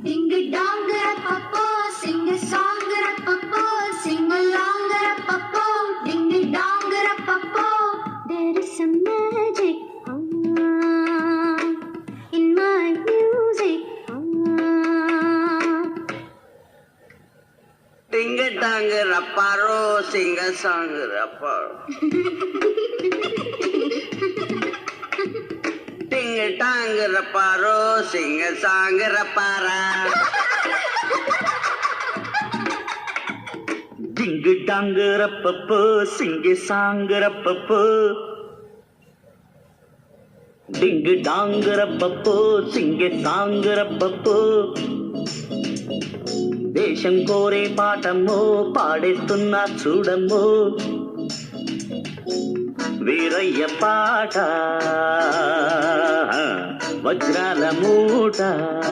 Ding dong rapappo, sing a song rapappo, sing along rapappo, ding dong rapappo. There is some magic in my music. Ding dong raparo, sing a song raparo. Ding dong raparo, sing a song rapara. Ding dong rapappo, sing a song rapappo. Ding dong rapappo, sing a song rapappo. దేశం కోరే పాటమ్మో పాడేస్తున్నా చూడమ్మో వీరయ్య పాట వజ్రాల మూట